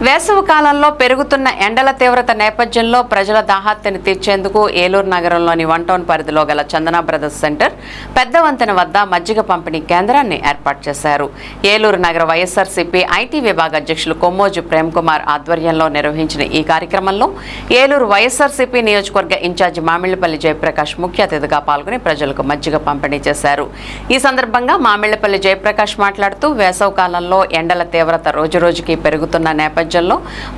వేసవి కాలంలో పెరుగుతున్న ఎండల తీవ్రత నేపథ్యంలో ప్రజల దాహార్తిని తీర్చేందుకు ఏలూరు నగరంలోని 1 టౌన్ పరిధిలో గల చందన బ్రదర్స్ సెంటర్ పెద్ద వంతెన వద్ద మజ్జిగ పంపిణీ కేంద్రాన్ని ఏర్పాటు చేశారు. ఏలూరు నగర వైఎస్ఆర్సీపీ ఐటీ విభాగ అధ్యక్షులు కొమ్మోజు ప్రేమ్ కుమార్ ఆధ్వర్యంలో నిర్వహించిన ఈ కార్యక్రమంలో ఏలూరు వైఎస్ఆర్సీపీ నియోజకవర్గ ఇన్ఛార్జి మామిళ్లపల్లి జయప్రకాష్ ముఖ్య అతిథిగా పాల్గొని ప్రజలకు మజ్జిగ పంపిణీ చేశారు. ఈ సందర్భంగా మామిళ్లపల్లి జయప్రకాష్ మాట్లాడుతూ వేసవి కాలంలో ఎండల తీవ్రత రోజురోజుకి పెరుగుతున్న నేపథ్యంలో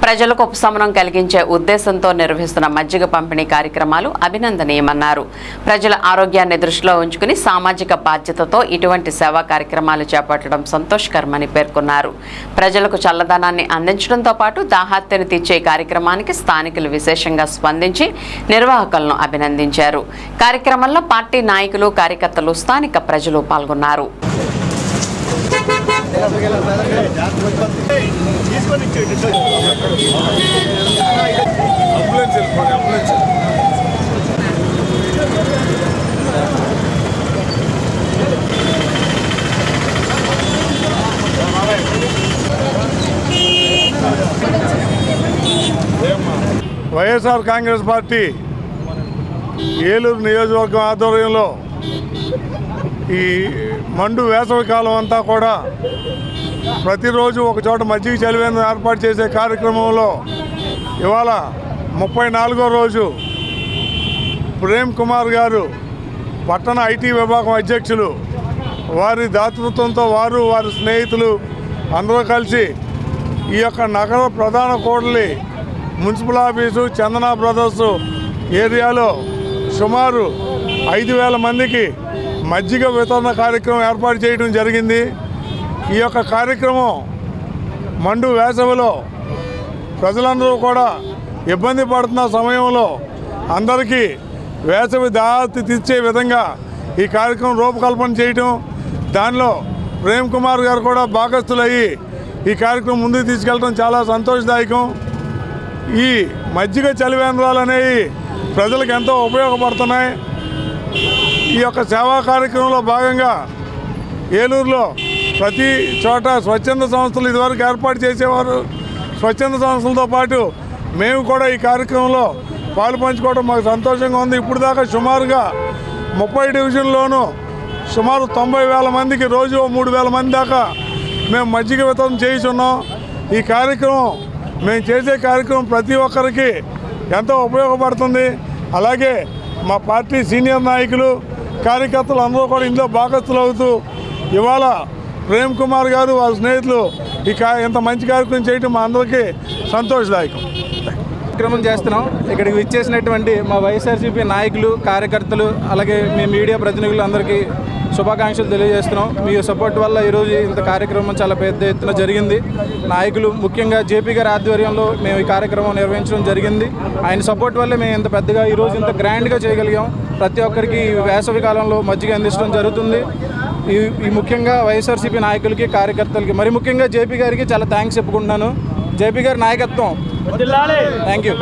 ప్రజలకు ఉపశమనం కలిగించే ఉద్దేశంతో నిర్వహిస్తున్న మజ్జిగ పంపిణీ కార్యక్రమాలు అభినందనీయమన్నారు. ప్రజల ఆరోగ్యాన్ని దృష్టిలో ఉంచుకుని సామాజిక బాధ్యతతో ఇటువంటి సేవా కార్యక్రమాలు చేపట్టడం సంతోషకరమని పేర్కొన్నారు. ప్రజలకు చల్లదనాన్ని అందించడంతో పాటు దాహార్తిని తీర్చే కార్యక్రమానికి స్థానికులు విశేషంగా స్పందించి నిర్వాహకులను అభినందించారు. కార్యక్రమంలో పార్టీ నాయకులు, కార్యకర్తలు, స్థానిక ప్రజలు పాల్గొన్నారు. వైఎస్ఆర్ కాంగ్రెస్ పార్టీ ఏలూరు నియోజకవర్గం ఆధ్వర్యంలో ఈ మండు వేసవి కాలం అంతా కూడా ప్రతిరోజు ఒక చోట మజ్జిగ చలివేంద్రం ఏర్పాటు చేసే కార్యక్రమంలో ఇవాళ 34వ రోజు ప్రేమ్ కుమార్ గారు పట్టణ ఐటీ విభాగం అధ్యక్షులు వారి దాతృత్వంతో వారి స్నేహితులు అందరూ కలిసి ఈ యొక్క నగర ప్రధాన కూడలి మున్సిపల్ ఆఫీసు చందన బ్రదర్స్ ఏరియాలో సుమారు 5,000 మందికి మజ్జిగ వితరణ కార్యక్రమం ఏర్పాటు చేయడం జరిగింది. ఈ యొక్క కార్యక్రమం మండు వేసవిలో ప్రజలందరూ కూడా ఇబ్బంది పడుతున్న సమయంలో అందరికీ వేసవి దాహార్తి తీర్చే విధంగా ఈ కార్యక్రమం రూపకల్పన చేయటం, దానిలో ప్రేమ్ కుమార్ గారు కూడా భాగస్థులయ్యి ఈ కార్యక్రమం ముందుకు తీసుకెళ్ళడం చాలా సంతోషదాయకం. ఈ మజ్జిగ చలివేంద్రాలు అనేవి ప్రజలకు ఎంతో ఉపయోగపడుతున్నాయి. ఈ యొక్క సేవా కార్యక్రమంలో భాగంగా ఏలూరులో ప్రతి చోట స్వచ్ఛంద సంస్థలు ఇదివరకు ఏర్పాటు చేసేవారు. స్వచ్ఛంద సంస్థలతో పాటు మేము కూడా ఈ కార్యక్రమంలో పాలు పంచుకోవడం మాకు సంతోషంగా ఉంది. ఇప్పుడు దాకా సుమారుగా 30 డివిజన్లోనూ సుమారు 90,000 మందికి రోజు 3,000 మంది దాకా మేము మజ్జిగ వితరణ చేయిస్తున్నాం. ఈ కార్యక్రమం మేము చేసే కార్యక్రమం ప్రతి ఒక్కరికి ఎంతో ఉపయోగపడుతుంది. అలాగే మా పార్టీ సీనియర్ నాయకులు, కార్యకర్తలు అందరూ కూడా ఇందులో భాగస్థులు అవుతూ ఇవాళ ప్రేమ్ కుమార్ గారు వాళ్ళ స్నేహితులు ఇంత మంచి కార్యక్రమం చేయడం మా అందరికీ సంతోషదాయకం. కార్యక్రమం చేస్తున్నాం. ఇక్కడికి విచ్చేసినటువంటి మా వైఎస్ఆర్సీపీ నాయకులు, కార్యకర్తలు, అలాగే మీ మీడియా ప్రతినిధులు అందరికీ శుభాకాంక్షలు తెలియజేస్తున్నాం. మీ సపోర్ట్ వల్ల ఈరోజు ఇంత కార్యక్రమం చాలా పెద్ద ఎత్తున జరిగింది. నాయకులు ముఖ్యంగా జేపీ గారి ఆధ్వర్యంలో మేము ఈ కార్యక్రమం నిర్వహించడం జరిగింది. ఆయన సపోర్ట్ వల్లే మేము ఇంత పెద్దగా ఈరోజు ఇంత గ్రాండ్గా చేయగలిగాం. ప్రతి ఒక్కరికి వేసవి కాలంలో మజ్జిగ అందించడం జరుగుతుంది. ఈ ముఖ్యంగా వైఎస్ఆర్సీపీ నాయకులకి, కార్యకర్తలకి, మరి ముఖ్యంగా జేపీ గారికి చాలా థ్యాంక్స్ చెప్పుకుంటున్నాను. జేపీ గారి నాయకత్వం. Thank you.